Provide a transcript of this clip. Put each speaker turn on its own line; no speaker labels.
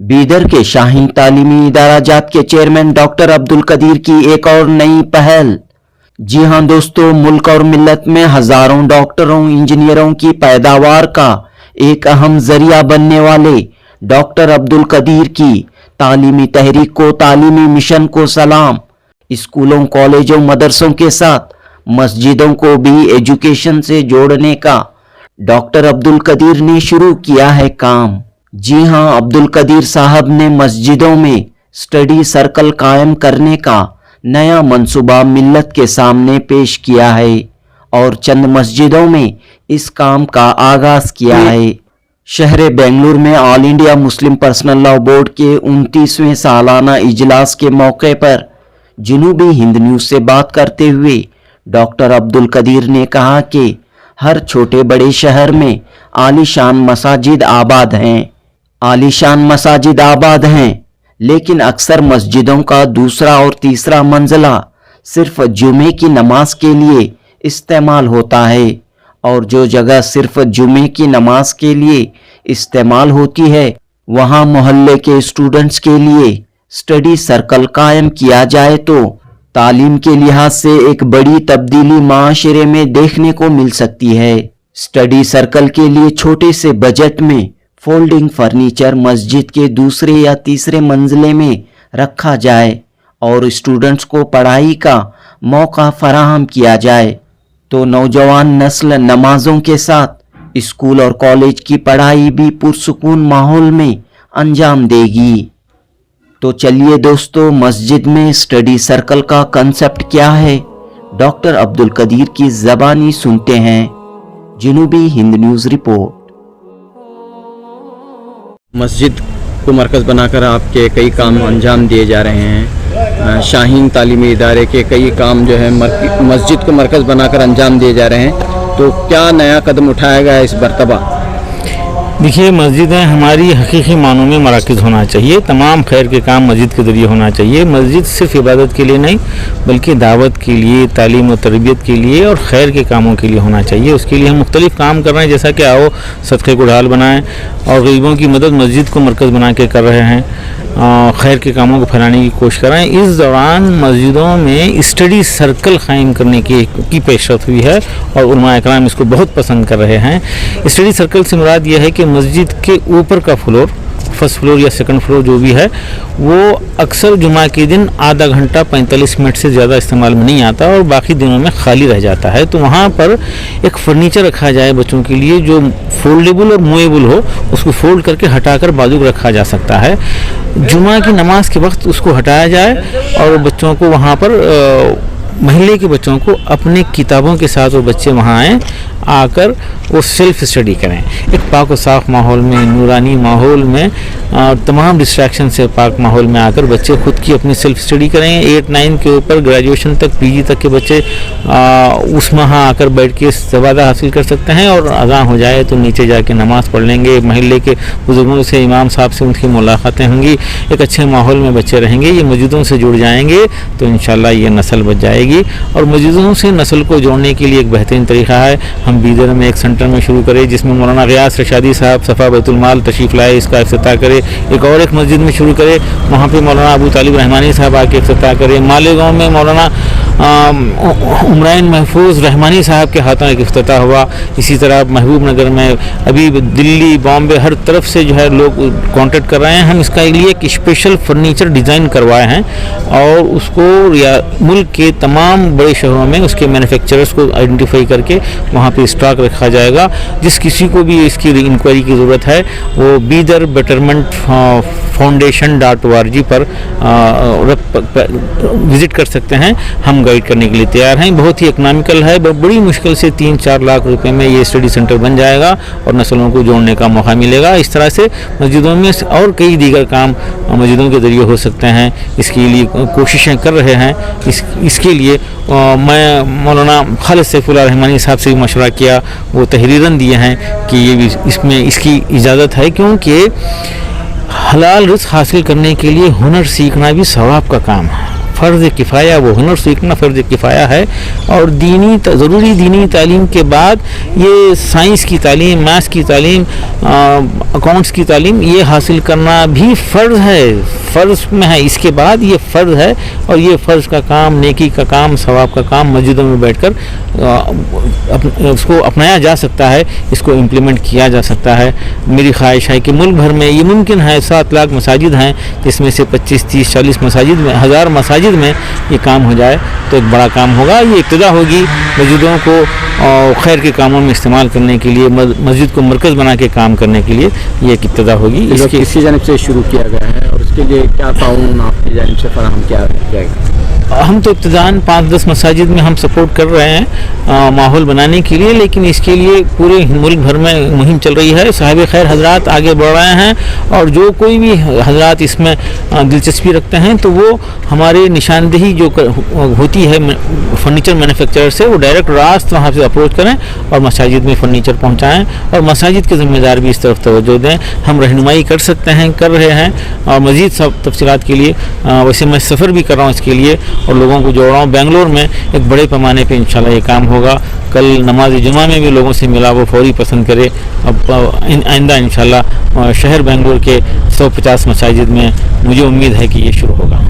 बीदर के शाहीन तालीमी इदारा जात के चेयरमैन डॉक्टर अब्दुल कदीर की एक और नई पहल। जी हां दोस्तों, मुल्क और मिल्लत में हजारों डॉक्टरों इंजीनियरों की पैदावार का एक अहम जरिया बनने वाले डॉक्टर अब्दुल कदीर की तालीमी तहरीक को, तालीमी मिशन को सलाम। स्कूलों, कॉलेजों, मदरसों के साथ मस्जिदों को भी एजुकेशन से जोड़ने का डॉक्टर अब्दुल कदीर ने शुरू किया है काम। जी हां, अब्दुल कदीर साहब ने मस्जिदों में स्टडी सर्कल कायम करने का नया मंसूबा मिल्लत के सामने पेश किया है और चंद मस्जिदों में इस काम का आगाज किया है। शहर बेंगलुरु में all India Muslim personal law board के 29वें सालाना इजलास के मौके पर जनूबी हिंद न्यूज से बात करते हुए डॉक्टर अब्दुल कदीर ने कहा कि हर छोटे बड़े शहर में आलीशान मसाजिद आबाद हैं, लेकिन अक्सर मस्जिदों का दूसरा और तीसरा मंजिला सिर्फ जुमे की नमाज के लिए इस्तेमाल होता है और जो जगह सिर्फ जुमे की नमाज के लिए इस्तेमाल होती है वहां मोहल्ले के स्टूडेंट्स के लिए स्टडी सर्कल कायम किया जाए तो तालीम के लिहाज से एक बड़ी तब्दीली माशरे में देखने को मिल सकती है। स्टडी सर्कल के लिए छोटे से बजट में फोल्डिंग फर्नीचर मस्जिद के दूसरे या तीसरे मंजिले में रखा जाए और स्टूडेंट्स को पढ़ाई का मौका फराहम किया जाए तो नौजवान नस्ल नमाजों के साथ स्कूल और कॉलेज की पढ़ाई भी पुरसुकून माहौल में अंजाम देगी। तो चलिए दोस्तों, मस्जिद में स्टडी सर्कल का कंसेप्ट क्या है, डॉक्टर अब्दुल कदीर की ज़बानी सुनते हैं। जनूबी हिंद न्यूज़ रिपोर्ट।
मस्जिद को मरकज़ बनाकर आपके कई काम अंजाम दिए जा रहे हैं। शाहीन तालीमी इदारे के कई काम जो है मस्जिद को मरकज़ बनाकर अंजाम दिए जा रहे हैं, तो क्या नया कदम उठाया गया इस मरतबा?
देखिए, मस्जिदें हमारी हकीकी मानों में मराकज़ होना चाहिए। तमाम खैर के काम मस्जिद के ज़रिए होना चाहिए। मस्जिद सिर्फ इबादत के लिए नहीं बल्कि दावत के लिए, तालीम और तरबियत के लिए और खैर के कामों के लिए होना चाहिए। उसके लिए हम मुख्तलिफ़ काम कर रहे हैं, जैसा कि आओ सदक़े को ढाल बनाएं और गरीबों की मदद मस्जिद को मरकज़ बना के कर रहे हैं, खैर के कामों को फैलाने की कोशिश कर रहे हैं। इस दौरान मस्जिदों में स्टडी सर्कल कायम करने की पेशरफ हुई है और उलमा इकराम इसको बहुत पसंद कर रहे हैं। स्टडी सर्कल से मुराद यह है कि मस्जिद के ऊपर का फ्लोर, फर्स्ट फ्लोर या सेकंड फ्लोर जो भी है, वो अक्सर जुमा के दिन आधा घंटा 45 मिनट से ज़्यादा इस्तेमाल में नहीं आता और बाकी दिनों में खाली रह जाता है। तो वहाँ पर एक फर्नीचर रखा जाए बच्चों के लिए जो फोल्डेबल और मूवेबल हो, उसको फोल्ड करके हटाकर बाजू रखा जा सकता है। जुमा की नमाज के वक्त उसको हटाया जाए और बच्चों को वहाँ पर महल्ले के बच्चों को अपने किताबों के साथ वो बच्चे वहाँ आएँ, आकर वो सेल्फ स्टडी करें। एक पाक और साफ़ माहौल में, नूरानी माहौल में, तमाम डिस्ट्रैक्शन से पाक माहौल में आकर बच्चे खुद की अपनी सेल्फ स्टडी करें। 8-9 के ऊपर ग्रेजुएशन तक, पीजी तक के बच्चे उस वहाँ आकर बैठ के सवादा हासिल कर सकते हैं और अज़ान हो जाए तो नीचे जाके नमाज़ पढ़ लेंगे। महल्ले के बुजुर्गों से, इमाम साहब से उनकी मुलाकातें होंगी। एक अच्छे माहौल में बच्चे रहेंगे। ये मस्जिदों से जुड़ जाएंगे तो इंशाल्लाह ये नस्ल बच जाएगी। और मस्जिदों से नस्ल को जोड़ने के लिए एक बेहतरीन तरीका है, हम बीदर में एक सेंटर में शुरू करें जिसमें मौलाना रियाज रशादी साहब सफ़ा बैतुल माल तशरीफ़ लाए, इसका इफ्तिताह करें। एक मस्जिद में शुरू करें, वहाँ पे मौलाना अबू तालिब रहमानी साहब आके इफ्तिताह करें। मालेगांव में मौलाना उमरान महफूज रहमानी साहब के हाथों एक इफ्तिताह हुआ। इसी तरह महबूब नगर में, अभी दिल्ली, बॉम्बे, हर तरफ से जो है लोग कांटेक्ट कर रहे हैं। हम इसका लिए एक स्पेशल फर्नीचर डिज़ाइन करवाए हैं और उसको या मुल्क के तमाम बड़े शहरों में उसके मैन्युफैक्चरर्स को आइडेंटिफाई करके वहाँ पे स्टॉक रखा जाएगा। जिस किसी को भी इसकी इंक्वायरी की ज़रूरत है वो बीदर बेटरमेंट foundation.org पर विज़िट कर सकते हैं। हम गाइड करने के लिए तैयार हैं। बहुत ही इकनॉमिकल है, बड़ी मुश्किल से 3-4 लाख रुपए में ये स्टडी सेंटर बन जाएगा और नस्लों को जोड़ने का मौका मिलेगा। इस तरह से मस्जिदों में और कई दीगर काम मस्जिदों के ज़रिए हो सकते हैं। इसके लिए कोशिशें कर रहे हैं। इसके लिए मैं मौलाना खालिद सैफुल्लाह रहमानी साहब से भी मशवरा किया, वो तहरीरन दिए हैं कि ये भी इसमें इसकी इजाज़त है, क्योंकि हलाल रिज़्क़ हासिल करने के लिए हुनर सीखना भी सवाब का काम है। फ़र्ज़ किफ़ाया, वो हुनर सीखना फ़र्ज़ किफ़ाया है। और ज़रूरी दीनी तालीम के बाद ये साइंस की तालीम, मैथ्स की तालीम, अकाउंट्स की तालीम ये हासिल करना भी फ़र्ज़ है, फ़र्ज़ में है। इसके बाद ये फ़र्ज़ है और ये फ़र्ज़ का काम, नेकी का काम, सवाब का काम मस्जिदों में बैठकर उसको अपनाया जा सकता है, इसको इम्प्लीमेंट किया जा सकता है। मेरी ख्वाहिश है कि मुल्क भर में ये मुमकिन है, 7 लाख मसाजिद हैं जिसमें से 25, 30, 40 मसाजिद में, 1000 मसाजिद में ये काम हो जाए तो एक बड़ा काम होगा। ये इब्तिदा होगी मस्जिदों को खैर के कामों में इस्तेमाल करने के लिए, मस्जिद को मरकज़ बना के काम करने के लिए ये एक इब्तिदा होगी।
इसके किसी जानिब से शुरू किया गया है और उसके लिए क्या ताउन आपकी जानिब से फराहम किया जाएगा?
हम तो इब्तिदान 5-10 मसाजिद में हम सपोर्ट कर रहे हैं माहौल बनाने के लिए, लेकिन इसके लिए पूरे मुल्क भर में मुहिम चल रही है। साहिब खैर हजरात आगे बढ़ रहे हैं और जो कोई भी हजरात इसमें दिलचस्पी रखते हैं तो वो हमारे निशानदेही जो होती है फर्नीचर मैन्युफैक्चरर से, वो डायरेक्ट रास्त वहाँ से अप्रोच करें और मसाजिद में फ़र्नीचर पहुँचाएँ और मसाजिद के ज़िम्मेदार भी इस तरफ तवज्जो दें। हम रहनुमाई कर सकते हैं, कर रहे हैं। और मज़ीद सब तफसीलात के लिए वैसे मैं सफ़र भी कर रहा हूँ इसके लिए और लोगों को जोड़ रहा हूँ। बेंगलोर में एक बड़े पैमाने पे इंशाल्लाह ये काम होगा। कल नमाज जुमा में भी लोगों से मिला, वो फौरी पसंद करे। अब आइंदा इंशाल्लाह शहर बेंगलोर के 150 मसाजिद में मुझे उम्मीद है कि ये शुरू होगा।